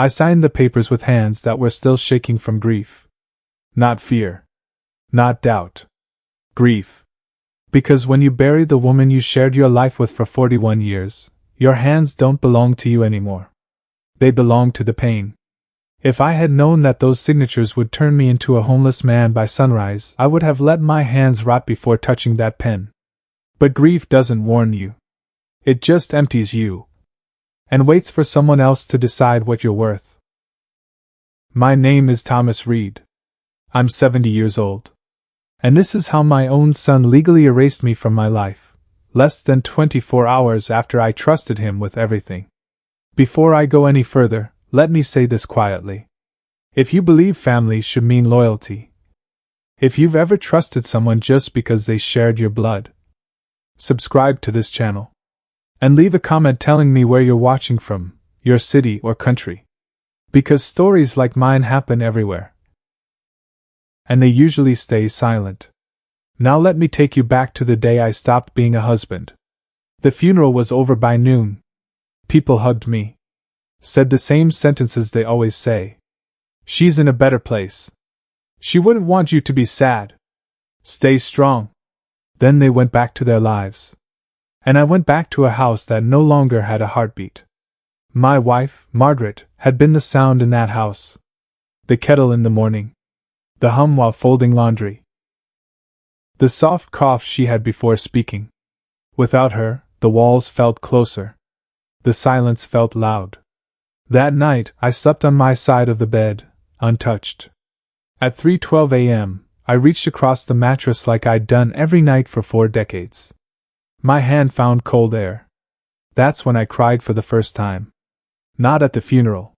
I signed the papers with hands that were still shaking from grief. Not fear. Not doubt. Grief. Because when you bury the woman you shared your life with for 41 years, your hands don't belong to you anymore. They belong to the pain. If I had known that those signatures would turn me into a homeless man by sunrise, I would have let my hands rot before touching that pen. But grief doesn't warn you. It just empties you. And waits for someone else to decide what you're worth. My name is Thomas Reed. I'm 70 years old. And this is how my own son legally erased me from my life, less than 24 hours after I trusted him with everything. Before I go any further, let me say this quietly. If you believe family should mean loyalty, if you've ever trusted someone just because they shared your blood, subscribe to this channel. And leave a comment telling me where you're watching from, your city or country. Because stories like mine happen everywhere. And they usually stay silent. Now let me take you back to the day I stopped being a husband. The funeral was over by noon. People hugged me. Said the same sentences they always say. She's in a better place. She wouldn't want you to be sad. Stay strong. Then they went back to their lives. And I went back to a house that no longer had a heartbeat. My wife, Margaret, had been the sound in that house. The kettle in the morning. The hum while folding laundry. The soft cough she had before speaking. Without her, the walls felt closer. The silence felt loud. That night, I slept on my side of the bed, untouched. At 3:12 a.m., I reached across the mattress like I'd done every night for 4 decades. My hand found cold air. That's when I cried for the first time. Not at the funeral.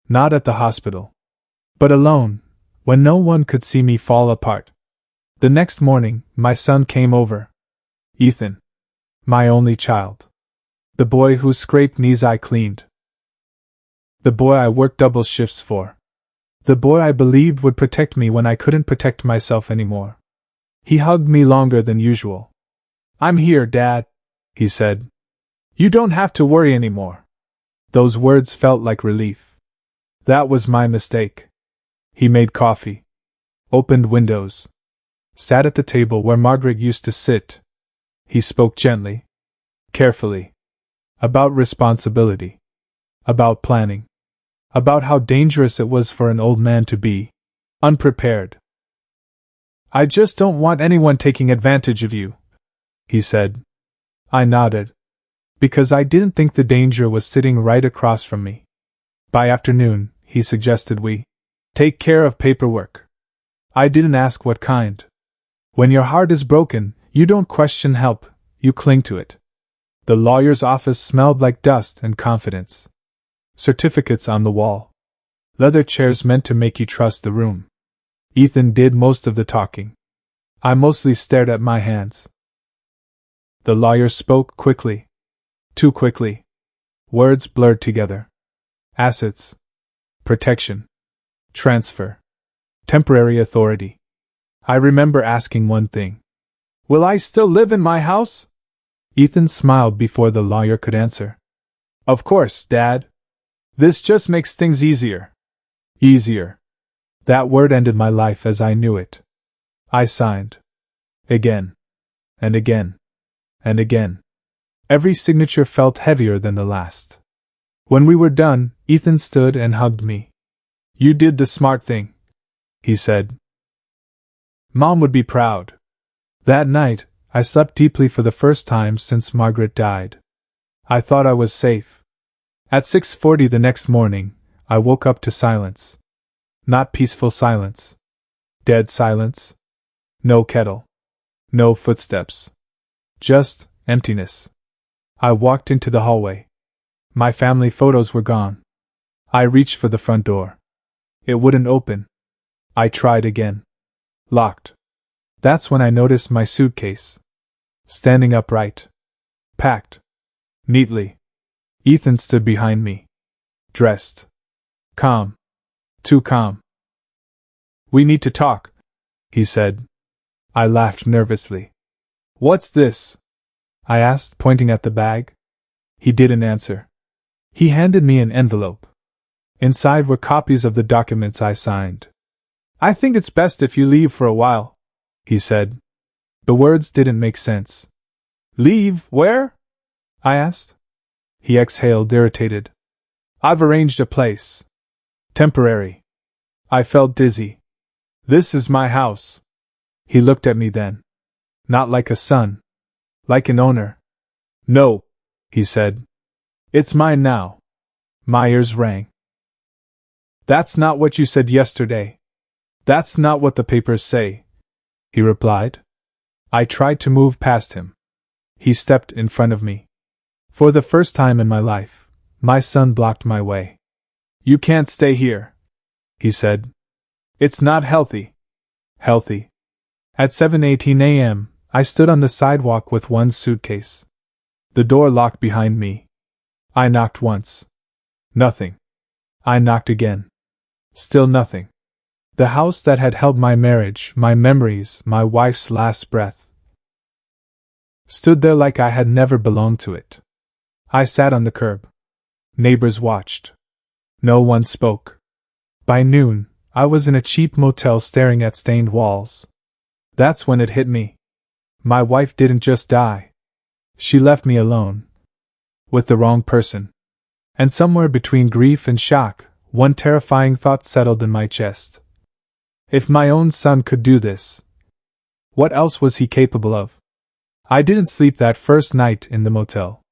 Not at the hospital. But alone, when no one could see me fall apart. The next morning, my son came over. Ethan. My only child. The boy whose scraped knees I cleaned. The boy I worked double shifts for. The boy I believed would protect me when I couldn't protect myself anymore. He hugged me longer than usual. I'm here, Dad, he said. You don't have to worry anymore. Those words felt like relief. That was my mistake. He made coffee. Opened windows. Sat at the table where Margaret used to sit. He spoke gently. Carefully. About responsibility. About planning. About how dangerous it was for an old man to be unprepared. I just don't want anyone taking advantage of you, he said. I nodded. Because I didn't think the danger was sitting right across from me. By afternoon, he suggested we take care of paperwork. I didn't ask what kind. When your heart is broken, you don't question help, you cling to it. The lawyer's office smelled like dust and confidence. Certificates on the wall. Leather chairs meant to make you trust the room. Ethan did most of the talking. I mostly stared at my hands. The lawyer spoke quickly. Too quickly. Words blurred together. Assets. Protection. Transfer. Temporary authority. I remember asking one thing. Will I still live in my house? Ethan smiled before the lawyer could answer. Of course, Dad. This just makes things easier. Easier. That word ended my life as I knew it. I signed. Again. And again. And again. Every signature felt heavier than the last. When we were done, Ethan stood and hugged me. You did the smart thing, he said. Mom would be proud. That night, I slept deeply for the first time since Margaret died. I thought I was safe. At 6:40 the next morning, I woke up to silence. Not peaceful silence. Dead silence. No kettle. No footsteps. Just emptiness. I walked into the hallway. My family photos were gone. I reached for the front door. It wouldn't open. I tried again. Locked. That's when I noticed my suitcase. Standing upright. Packed. Neatly. Ethan stood behind me. Dressed. Calm. Too calm. We need to talk, he said. I laughed nervously. What's this? I asked, pointing at the bag. He didn't answer. He handed me an envelope. Inside were copies of the documents I signed. "I think it's best if you leave for a while," he said. The words didn't make sense. "Leave where?" I asked. He exhaled, irritated. "I've arranged a place. Temporary." I felt dizzy. "This is my house." He looked at me then. "Not like a son. Like an owner." "No," he said. "It's mine now." My ears rang. "That's not what you said yesterday. That's not what the papers say," he replied. I tried to move past him. He stepped in front of me. For the first time in my life, my son blocked my way. "You can't stay here," he said. "It's not healthy." Healthy. At 7:18 a.m., I stood on the sidewalk with one suitcase. The door locked behind me. I knocked once. Nothing. I knocked again. Still nothing. The house that had held my marriage, my memories, my wife's last breath, stood there like I had never belonged to it. I sat on the curb. Neighbors watched. No one spoke. By noon, I was in a cheap motel staring at stained walls. That's when it hit me. My wife didn't just die. She left me alone. With the wrong person. And somewhere between grief and shock, one terrifying thought settled in my chest. If my own son could do this, what else was he capable of? I didn't sleep that first night in the motel.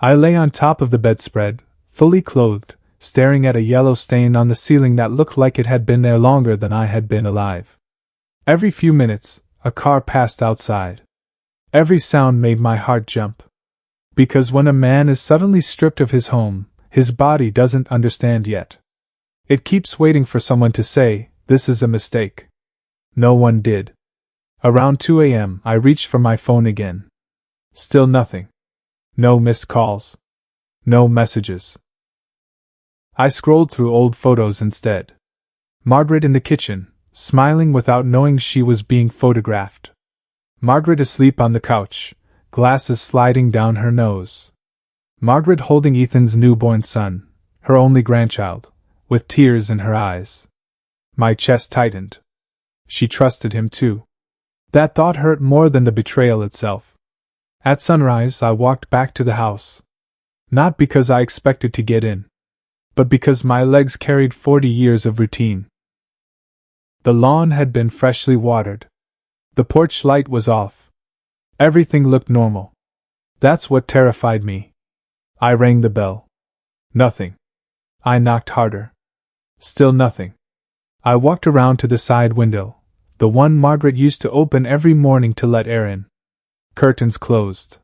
I lay on top of the bedspread, fully clothed, staring at a yellow stain on the ceiling that looked like it had been there longer than I had been alive. Every few minutes, a car passed outside. Every sound made my heart jump. Because when a man is suddenly stripped of his home, his body doesn't understand yet. It keeps waiting for someone to say, "This is a mistake." No one did. Around 2 a.m., I reached for my phone again. Still nothing. No missed calls. No messages. I scrolled through old photos instead. Margaret in the kitchen, smiling without knowing she was being photographed. Margaret asleep on the couch, glasses sliding down her nose. Margaret holding Ethan's newborn son, her only grandchild, with tears in her eyes. My chest tightened. She trusted him too. That thought hurt more than the betrayal itself. At sunrise, I walked back to the house. Not because I expected to get in, but because my legs carried 40 years of routine. The lawn had been freshly watered. The porch light was off. Everything looked normal. That's what terrified me. I rang the bell. Nothing. I knocked harder. Still nothing. I walked around to the side window, the one Margaret used to open every morning to let air in. Curtains closed.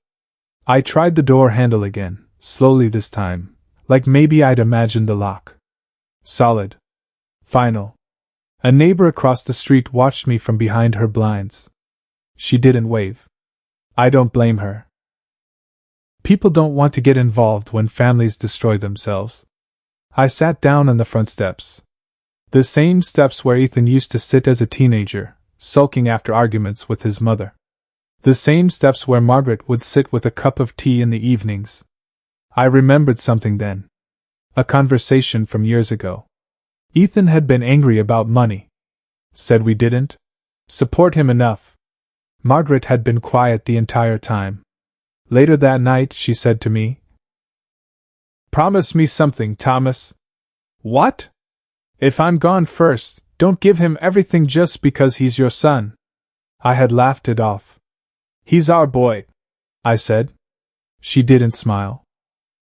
I tried the door handle again, slowly this time, like maybe I'd imagined the lock. Solid. Final. A neighbor across the street watched me from behind her blinds. She didn't wave. I don't blame her. People don't want to get involved when families destroy themselves. I sat down on the front steps. The same steps where Ethan used to sit as a teenager, sulking after arguments with his mother. The same steps where Margaret would sit with a cup of tea in the evenings. I remembered something then. A conversation from years ago. Ethan had been angry about money. Said we didn't support him enough. Margaret had been quiet the entire time. Later that night, she said to me, "Promise me something, Thomas." "What?" "If I'm gone first, don't give him everything just because he's your son." I had laughed it off. "He's our boy," I said. She didn't smile.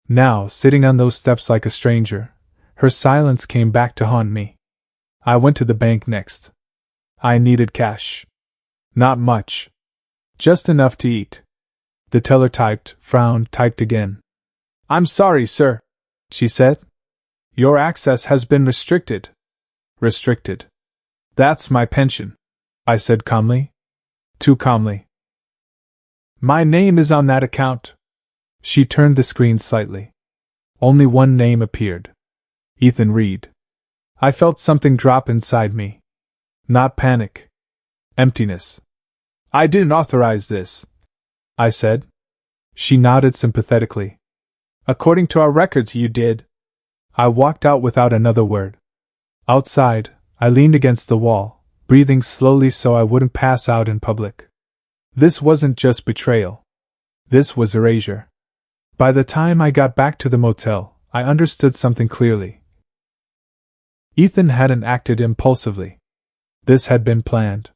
Now, sitting on those steps like a stranger, her silence came back to haunt me. I went to the bank next. I needed cash. Not much. Just enough to eat. The teller typed, frowned, typed again. "I'm sorry, sir," she said. "Your access has been restricted." Restricted. "That's my pension," I said calmly. Too calmly. "My name is on that account." She turned the screen slightly. Only one name appeared. Ethan Reed. I felt something drop inside me. Not panic. Emptiness. "I didn't authorize this," I said. She nodded sympathetically. "According to our records, you did." I walked out without another word. Outside, I leaned against the wall, breathing slowly so I wouldn't pass out in public. This wasn't just betrayal. This was erasure. By the time I got back to the motel, I understood something clearly. Ethan hadn't acted impulsively. This had been planned.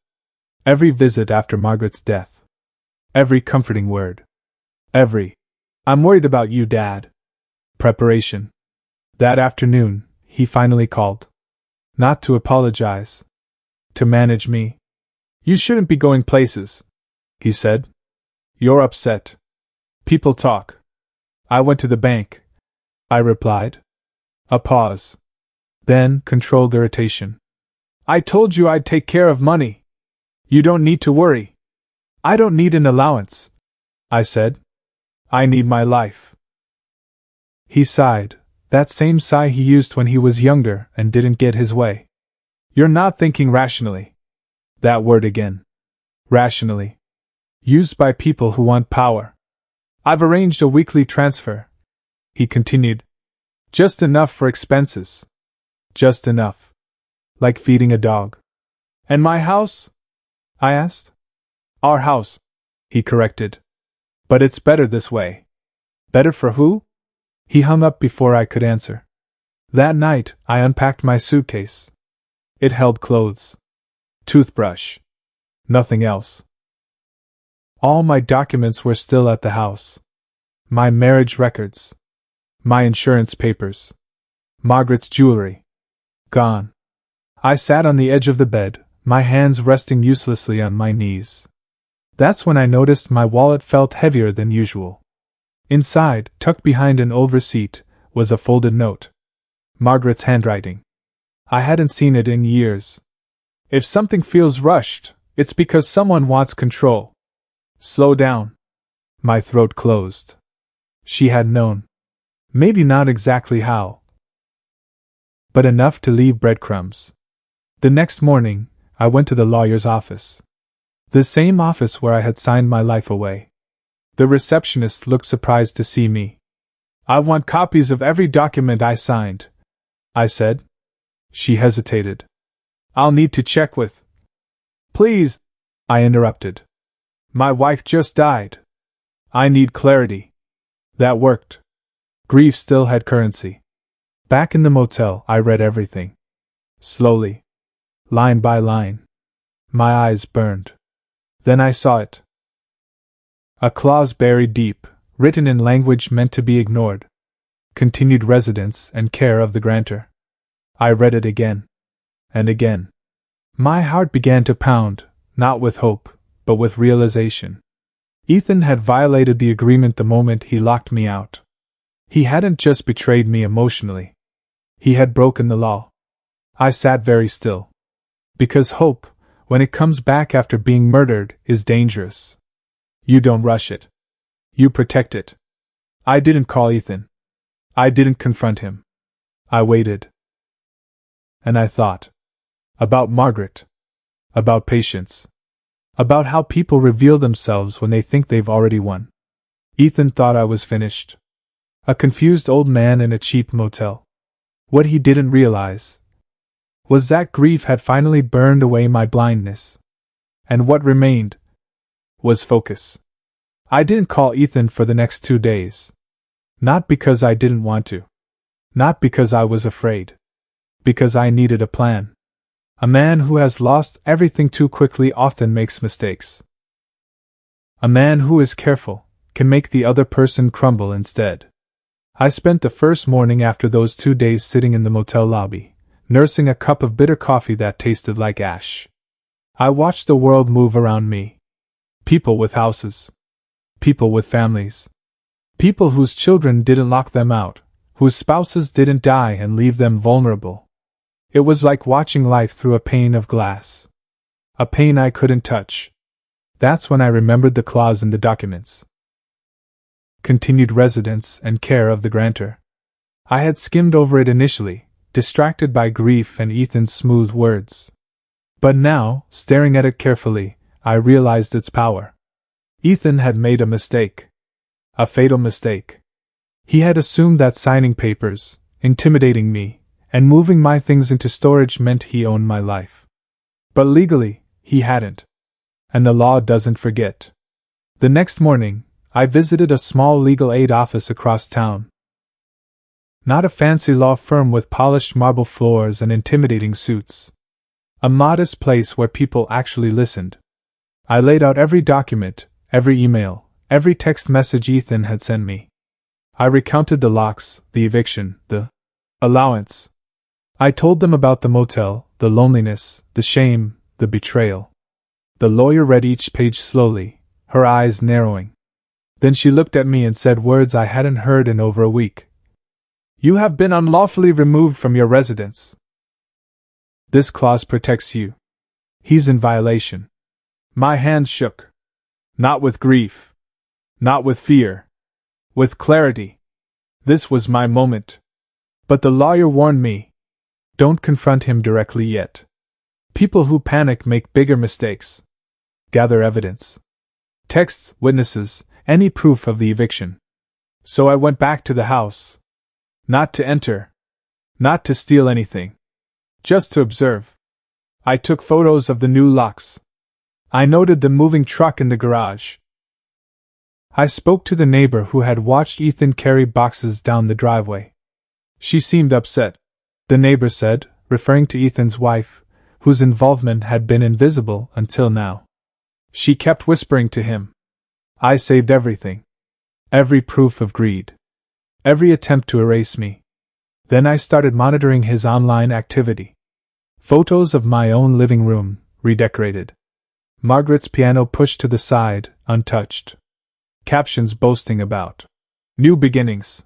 Every visit after Margaret's death. Every comforting word. Every, "I'm worried about you, Dad," preparation. That afternoon, he finally called. Not to apologize. To manage me. "You shouldn't be going places," he said. "You're upset. People talk." "I went to the bank," I replied. A pause. Then, controlled irritation. "I told you I'd take care of money. You don't need to worry." "I don't need an allowance," I said. "I need my life." He sighed, that same sigh he used when he was younger and didn't get his way. "You're not thinking rationally." That word again. Rationally. Used by people who want power. "I've arranged a weekly transfer," he continued. "Just enough for expenses. Just enough. Like feeding a dog." "And my house?" I asked. "Our house," he corrected. "But it's better this way." "Better for who?" He hung up before I could answer. That night, I unpacked my suitcase. It held clothes. Toothbrush. Nothing else. All my documents were still at the house. My marriage records. My insurance papers. Margaret's jewelry. Gone. I sat on the edge of the bed, my hands resting uselessly on my knees. That's when I noticed my wallet felt heavier than usual. Inside, tucked behind an old receipt, was a folded note. Margaret's handwriting. I hadn't seen it in years. If something feels rushed, it's because someone wants control. Slow down. My throat closed. She had known. Maybe not exactly how, but enough to leave breadcrumbs. The next morning, I went to the lawyer's office. The same office where I had signed my life away. The receptionist looked surprised to see me. "I want copies of every document I signed," I said. She hesitated. "I'll need to check with—" "Please," I interrupted. "My wife just died. I need clarity." That worked. Grief still had currency. Back in the motel, I read everything. Slowly. Line by line. My eyes burned. Then I saw it. A clause buried deep, written in language meant to be ignored. Continued residence and care of the grantor. I read it again. And again. My heart began to pound, not with hope, but with realization. Ethan had violated the agreement the moment he locked me out. He hadn't just betrayed me emotionally. He had broken the law. I sat very still. Because hope, when it comes back after being murdered, is dangerous. You don't rush it. You protect it. I didn't call Ethan. I didn't confront him. I waited. And I thought. About Margaret. About patience. About how people reveal themselves when they think they've already won. Ethan thought I was finished. A confused old man in a cheap motel. What he didn't realize was that grief had finally burned away my blindness. And what remained was focus. I didn't call Ethan for the next 2 days. Not because I didn't want to. Not because I was afraid. Because I needed a plan. A man who has lost everything too quickly often makes mistakes. A man who is careful can make the other person crumble instead. I spent the first morning after those 2 days sitting in the motel lobby, nursing a cup of bitter coffee that tasted like ash. I watched the world move around me. People with houses. People with families. People whose children didn't lock them out, whose spouses didn't die and leave them vulnerable. It was like watching life through a pane of glass. A pane I couldn't touch. That's when I remembered the clause in the documents. Continued residence and care of the grantor. I had skimmed over it initially, distracted by grief and Ethan's smooth words. But now, staring at it carefully, I realized its power. Ethan had made a mistake. A fatal mistake. He had assumed that signing papers, intimidating me, and moving my things into storage meant he owned my life. But legally, he hadn't. And the law doesn't forget. The next morning, I visited a small legal aid office across town. Not a fancy law firm with polished marble floors and intimidating suits. A modest place where people actually listened. I laid out every document, every email, every text message Ethan had sent me. I recounted the locks, the eviction, the allowance. I told them about the motel, the loneliness, the shame, the betrayal. The lawyer read each page slowly, her eyes narrowing. Then she looked at me and said words I hadn't heard in over a week. "You have been unlawfully removed from your residence. This clause protects you. He's in violation." My hands shook. Not with grief. Not with fear. With clarity. This was my moment. But the lawyer warned me. Don't confront him directly yet. People who panic make bigger mistakes. Gather evidence. Texts, witnesses, any proof of the eviction. So I went back to the house. Not to enter. Not to steal anything. Just to observe. I took photos of the new locks. I noted the moving truck in the garage. I spoke to the neighbor who had watched Ethan carry boxes down the driveway. She seemed upset, the neighbor said, referring to Ethan's wife, whose involvement had been invisible until now. She kept whispering to him. I saved everything. Every proof of greed. Every attempt to erase me. Then I started monitoring his online activity. Photos of my own living room, redecorated. Margaret's piano pushed to the side, untouched. Captions boasting about new beginnings.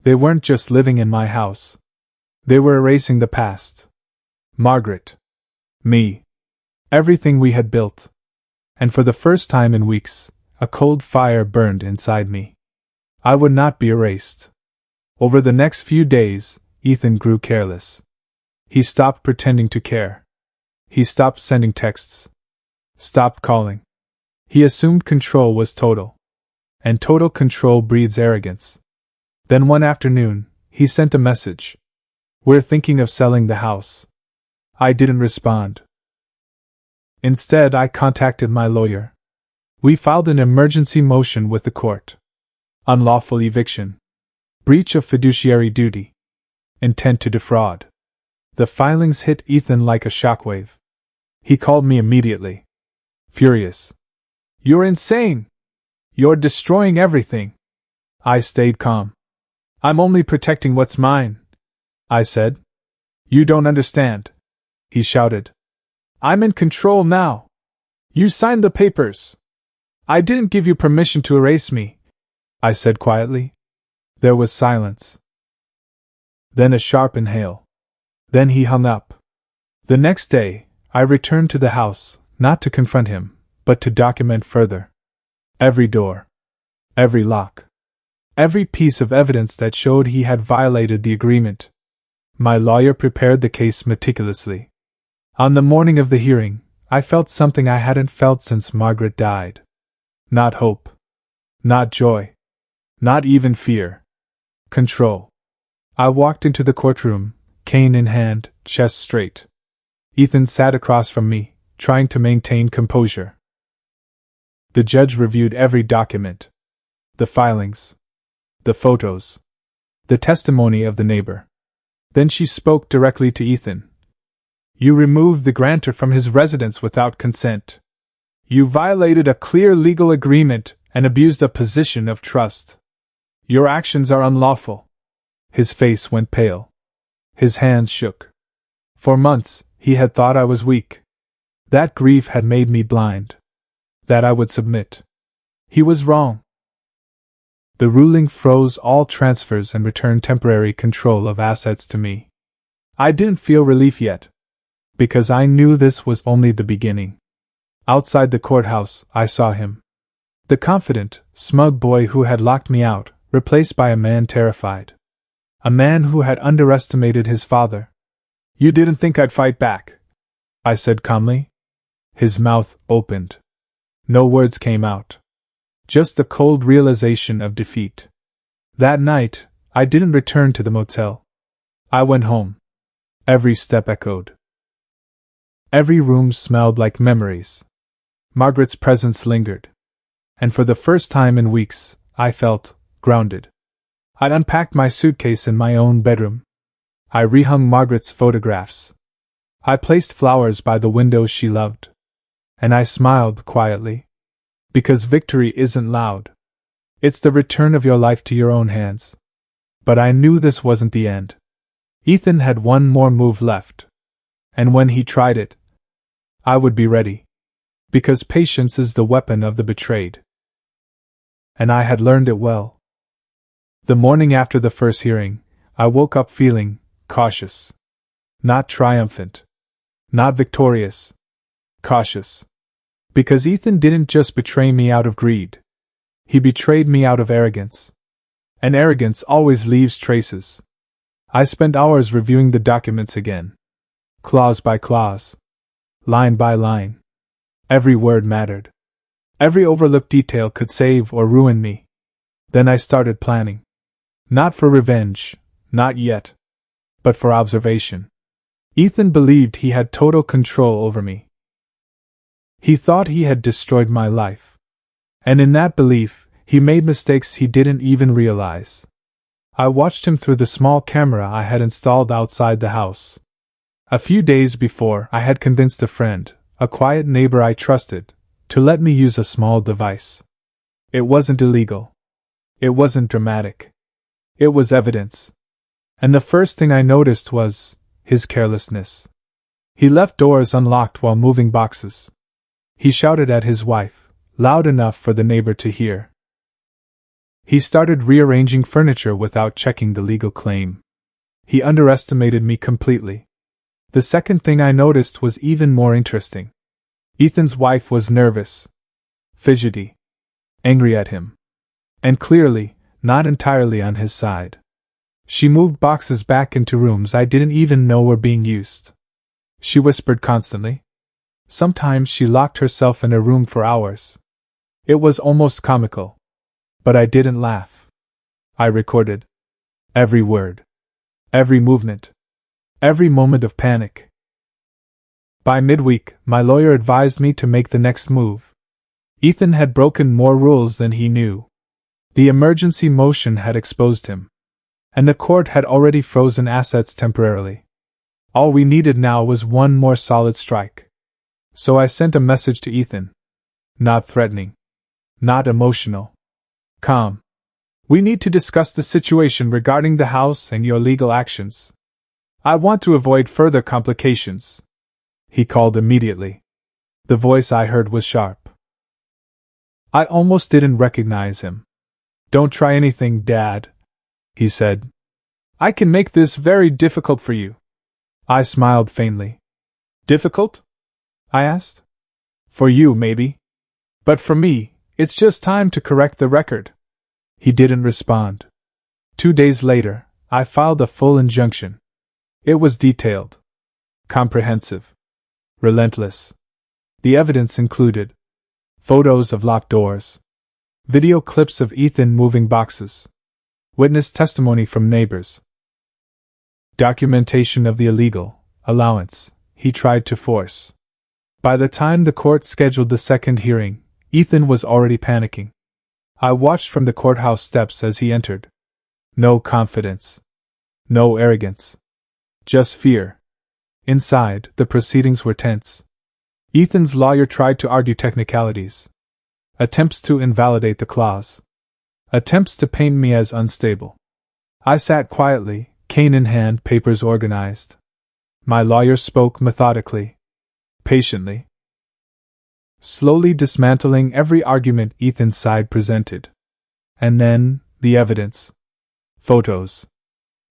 They weren't just living in my house. They were erasing the past. Margaret. Me. Everything we had built. And for the first time in weeks, a cold fire burned inside me. I would not be erased. Over the next few days, Ethan grew careless. He stopped pretending to care. He stopped sending texts. Stopped calling. He assumed control was total. And total control breeds arrogance. Then one afternoon, he sent a message. We're thinking of selling the house. I didn't respond. Instead, I contacted my lawyer. We filed an emergency motion with the court. Unlawful eviction. Breach of fiduciary duty. Intent to defraud. The filings hit Ethan like a shockwave. He called me immediately. Furious. You're insane! You're destroying everything! I stayed calm. I'm only protecting what's mine, I said. You don't understand, he shouted. I'm in control now. You signed the papers. I didn't give you permission to erase me, I said quietly. There was silence. Then a sharp inhale. Then he hung up. The next day, I returned to the house, not to confront him, but to document further. Every door. Every lock. Every piece of evidence that showed he had violated the agreement. My lawyer prepared the case meticulously. On the morning of the hearing, I felt something I hadn't felt since Margaret died. Not hope. Not joy. Not even fear. Control. I walked into the courtroom, cane in hand, chest straight. Ethan sat across from me, trying to maintain composure. The judge reviewed every document. The filings. The photos. The testimony of the neighbor. Then she spoke directly to Ethan. You removed the grantor from his residence without consent. You violated a clear legal agreement and abused a position of trust. Your actions are unlawful. His face went pale. His hands shook. For months, he had thought I was weak. That grief had made me blind. That I would submit. He was wrong. The ruling froze all transfers and returned temporary control of assets to me. I didn't feel relief yet, because I knew this was only the beginning. Outside the courthouse, I saw him. The confident, smug boy who had locked me out, replaced by a man terrified. A man who had underestimated his father. You didn't think I'd fight back, I said calmly. His mouth opened. No words came out. Just the cold realization of defeat. That night, I didn't return to the motel. I went home. Every step echoed. Every room smelled like memories. Margaret's presence lingered. And for the first time in weeks, I felt grounded. I'd unpacked my suitcase in my own bedroom. I rehung Margaret's photographs. I placed flowers by the windows she loved. And I smiled quietly. Because victory isn't loud. It's the return of your life to your own hands. But I knew this wasn't the end. Ethan had one more move left. And when he tried it, I would be ready. Because patience is the weapon of the betrayed. And I had learned it well. The morning after the first hearing, I woke up feeling cautious. Not triumphant. Not victorious. Cautious. Because Ethan didn't just betray me out of greed. He betrayed me out of arrogance. And arrogance always leaves traces. I spent hours reviewing the documents again. Clause by clause. Line by line. Every word mattered. Every overlooked detail could save or ruin me. Then I started planning. Not for revenge, not yet. But for observation. Ethan believed he had total control over me. He thought he had destroyed my life. And in that belief, he made mistakes he didn't even realize. I watched him through the small camera I had installed outside the house. A few days before, I had convinced a friend, a quiet neighbor I trusted, to let me use a small device. It wasn't illegal. It wasn't dramatic. It was evidence. And the first thing I noticed was his carelessness. He left doors unlocked while moving boxes. He shouted at his wife, loud enough for the neighbor to hear. He started rearranging furniture without checking the legal claim. He underestimated me completely. The second thing I noticed was even more interesting. Ethan's wife was nervous, fidgety, angry at him. And clearly, not entirely on his side. She moved boxes back into rooms I didn't even know were being used. She whispered constantly. Sometimes she locked herself in a room for hours. It was almost comical. But I didn't laugh. I recorded every word, every movement, every moment of panic. By midweek, my lawyer advised me to make the next move. Ethan had broken more rules than he knew. The emergency motion had exposed him. And the court had already frozen assets temporarily. All we needed now was one more solid strike. So I sent a message to Ethan. Not threatening. Not emotional. Calm. We need to discuss the situation regarding the house and your legal actions. I want to avoid further complications. He called immediately. The voice I heard was sharp. I almost didn't recognize him. Don't try anything, Dad, he said. I can make this very difficult for you. I smiled faintly. Difficult? I asked. For you, maybe. But for me, it's just time to correct the record. He didn't respond. 2 days later, I filed a full injunction. It was detailed. Comprehensive. Relentless. The evidence included photos of locked doors, video clips of Ethan moving boxes, witness testimony from neighbors, documentation of the illegal allowance he tried to force. By the time the court scheduled the second hearing, Ethan was already panicking. I watched from the courthouse steps as he entered. No confidence. No arrogance. Just fear. Inside, the proceedings were tense. Ethan's lawyer tried to argue technicalities. Attempts to invalidate the clause. Attempts to paint me as unstable. I sat quietly, cane in hand, papers organized. My lawyer spoke methodically. Patiently. Slowly dismantling every argument Ethan's side presented. And then, the evidence. Photos.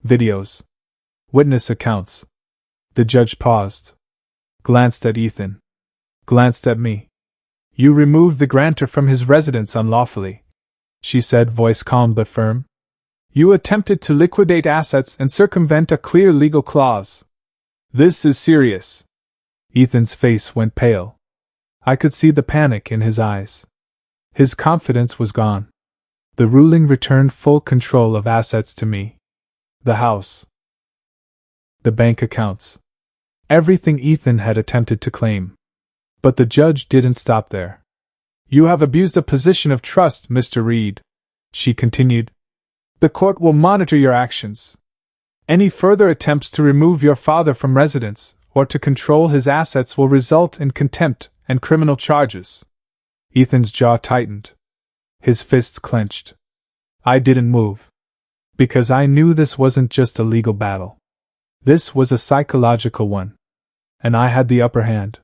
Videos. Witness accounts. The judge paused. Glanced at Ethan. Glanced at me. You removed the grantor from his residence unlawfully, she said, voice calm but firm. You attempted to liquidate assets and circumvent a clear legal clause. This is serious. Ethan's face went pale. I could see the panic in his eyes. His confidence was gone. The ruling returned full control of assets to me. The house, the bank accounts, everything Ethan had attempted to claim. But the judge didn't stop there. "You have abused a position of trust, Mr. Reed," she continued. "The court will monitor your actions. Any further attempts to remove your father from residence or to control his assets will result in contempt and criminal charges." Ethan's jaw tightened. His fists clenched. I didn't move. Because I knew this wasn't just a legal battle. This was a psychological one. And I had the upper hand.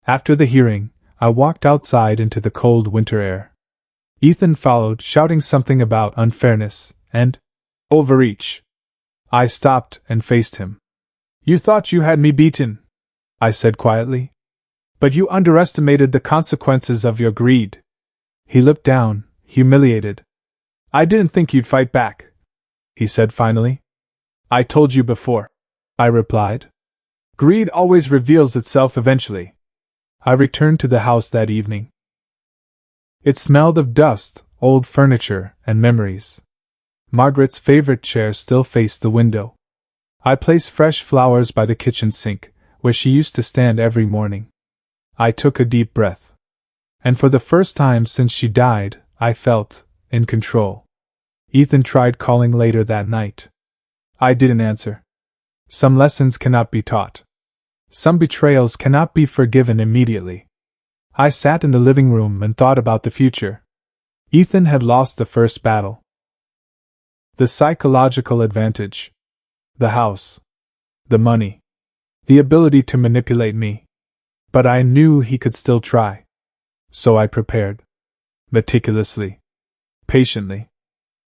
After the hearing, I walked outside into the cold winter air. Ethan followed, shouting something about unfairness and overreach. I stopped and faced him. "You thought you had me beaten," I said quietly. "But you underestimated the consequences of your greed." He looked down, humiliated. "I didn't think you'd fight back," he said finally. "I told you before," I replied. "Greed always reveals itself eventually." I returned to the house that evening. It smelled of dust, old furniture, and memories. Margaret's favorite chair still faced the window. I placed fresh flowers by the kitchen sink, where she used to stand every morning. I took a deep breath. And for the first time since she died, I felt in control. Ethan tried calling later that night. I didn't answer. Some lessons cannot be taught. Some betrayals cannot be forgiven immediately. I sat in the living room and thought about the future. Ethan had lost the first battle. The psychological advantage. The house. The money. The ability to manipulate me. But I knew he could still try. So I prepared. Meticulously. Patiently.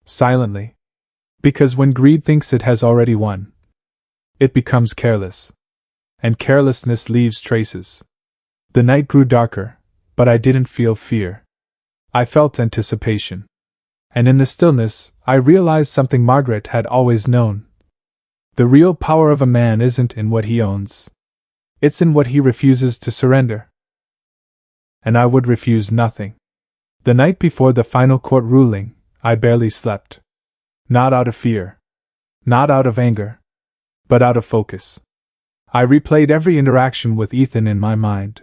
Silently. Because when greed thinks it has already won, it becomes careless. And carelessness leaves traces. The night grew darker, but I didn't feel fear. I felt anticipation. And in the stillness, I realized something Margaret had always known. The real power of a man isn't in what he owns. It's in what he refuses to surrender. And I would refuse nothing. The night before the final court ruling, I barely slept. Not out of fear. Not out of anger. But out of focus. I replayed every interaction with Ethan in my mind.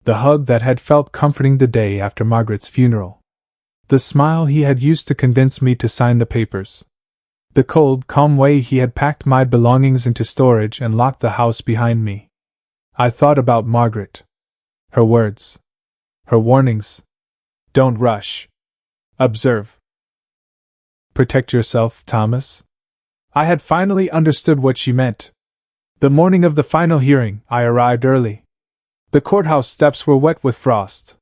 The hug that had felt comforting the day after Margaret's funeral. The smile he had used to convince me to sign the papers. The cold, calm way he had packed my belongings into storage and locked the house behind me. I thought about Margaret. Her words. Her warnings. Don't rush. Observe. Protect yourself, Thomas. I had finally understood what she meant. The morning of the final hearing, I arrived early. The courthouse steps were wet with frost.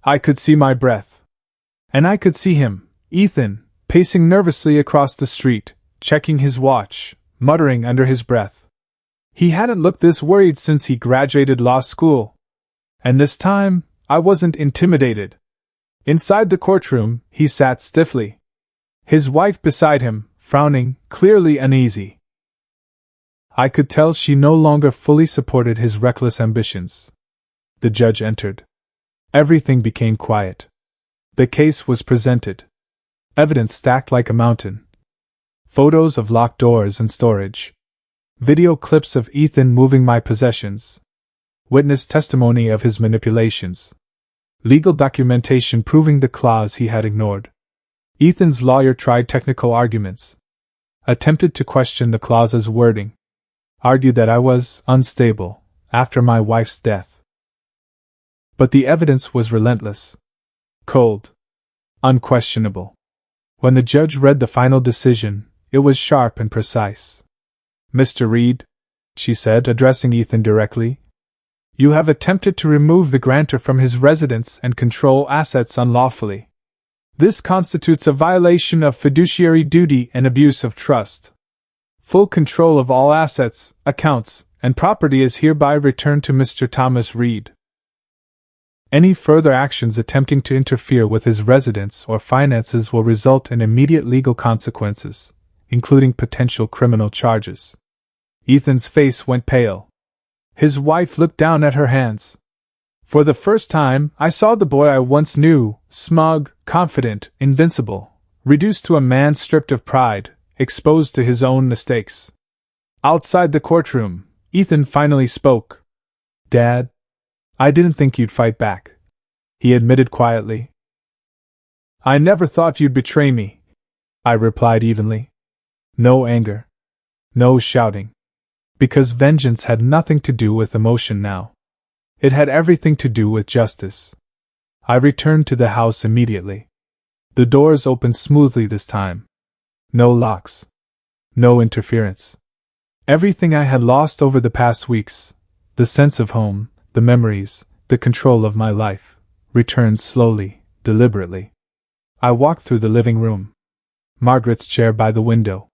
I could see my breath. And I could see him, Ethan, pacing nervously across the street, checking his watch, muttering under his breath. He hadn't looked this worried since he graduated law school. And this time, I wasn't intimidated. Inside the courtroom, he sat stiffly. His wife beside him, frowning, clearly uneasy. I could tell she no longer fully supported his reckless ambitions. The judge entered. Everything became quiet. The case was presented. Evidence stacked like a mountain. Photos of locked doors and storage. Video clips of Ethan moving my possessions. Witness testimony of his manipulations. Legal documentation proving the clause he had ignored. Ethan's lawyer tried technical arguments. Attempted to question the clause's wording. Argued that I was unstable after my wife's death. But the evidence was relentless. Cold. Unquestionable. When the judge read the final decision, it was sharp and precise. "Mr. Reed," she said, addressing Ethan directly, "you have attempted to remove the grantor from his residence and control assets unlawfully. This constitutes a violation of fiduciary duty and abuse of trust. Full control of all assets, accounts, and property is hereby returned to Mr. Thomas Reed. Any further actions attempting to interfere with his residence or finances will result in immediate legal consequences, including potential criminal charges." Ethan's face went pale. His wife looked down at her hands. For the first time, I saw the boy I once knew, smug, confident, invincible, reduced to a man stripped of pride, exposed to his own mistakes. Outside the courtroom, Ethan finally spoke. "Dad, I didn't think you'd fight back," he admitted quietly. "I never thought you'd betray me," I replied evenly. No anger. No shouting. Because vengeance had nothing to do with emotion now. It had everything to do with justice. I returned to the house immediately. The doors opened smoothly this time. No locks. No interference. Everything I had lost over the past weeks, the sense of home, the memories, the control of my life, returned slowly, deliberately. I walked through the living room. Margaret's chair by the window.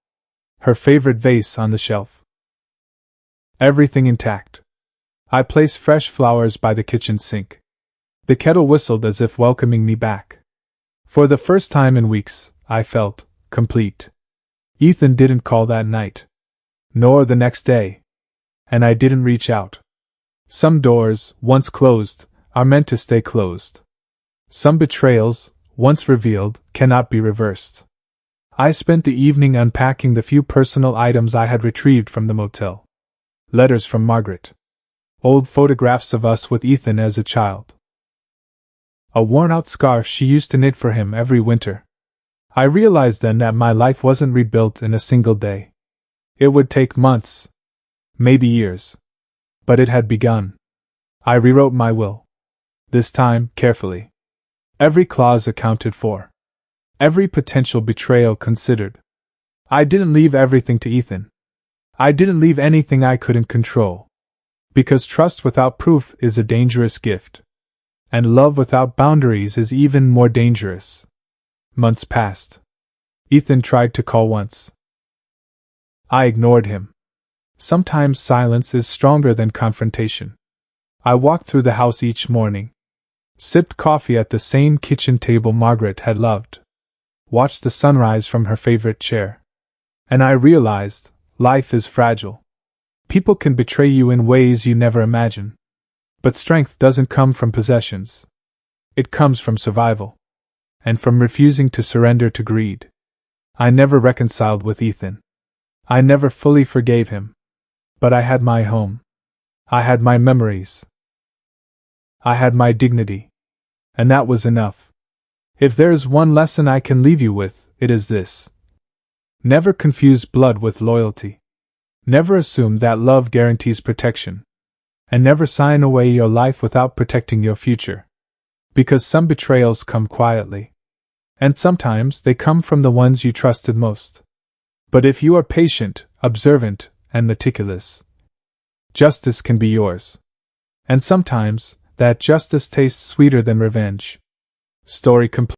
Her favorite vase on the shelf. Everything intact. I placed fresh flowers by the kitchen sink. The kettle whistled as if welcoming me back. For the first time in weeks, I felt complete. Ethan didn't call that night. Nor the next day. And I didn't reach out. Some doors, once closed, are meant to stay closed. Some betrayals, once revealed, cannot be reversed. I spent the evening unpacking the few personal items I had retrieved from the motel. Letters from Margaret. Old photographs of us with Ethan as a child. A worn-out scarf she used to knit for him every winter. I realized then that my life wasn't rebuilt in a single day. It would take months. Maybe years. But it had begun. I rewrote my will. This time, carefully. Every clause accounted for. Every potential betrayal considered. I didn't leave everything to Ethan. I didn't leave anything I couldn't control. Because trust without proof is a dangerous gift. And love without boundaries is even more dangerous. Months passed. Ethan tried to call once. I ignored him. Sometimes silence is stronger than confrontation. I walked through the house each morning. Sipped coffee at the same kitchen table Margaret had loved. Watched the sunrise from her favorite chair. And I realized, life is fragile. People can betray you in ways you never imagine. But strength doesn't come from possessions. It comes from survival. And from refusing to surrender to greed. I never reconciled with Ethan. I never fully forgave him. But I had my home. I had my memories. I had my dignity. And that was enough. If there is one lesson I can leave you with, it is this. Never confuse blood with loyalty. Never assume that love guarantees protection. And never sign away your life without protecting your future. Because some betrayals come quietly. And sometimes they come from the ones you trusted most. But if you are patient, observant, and meticulous, justice can be yours. And sometimes, that justice tastes sweeter than revenge. Story complete.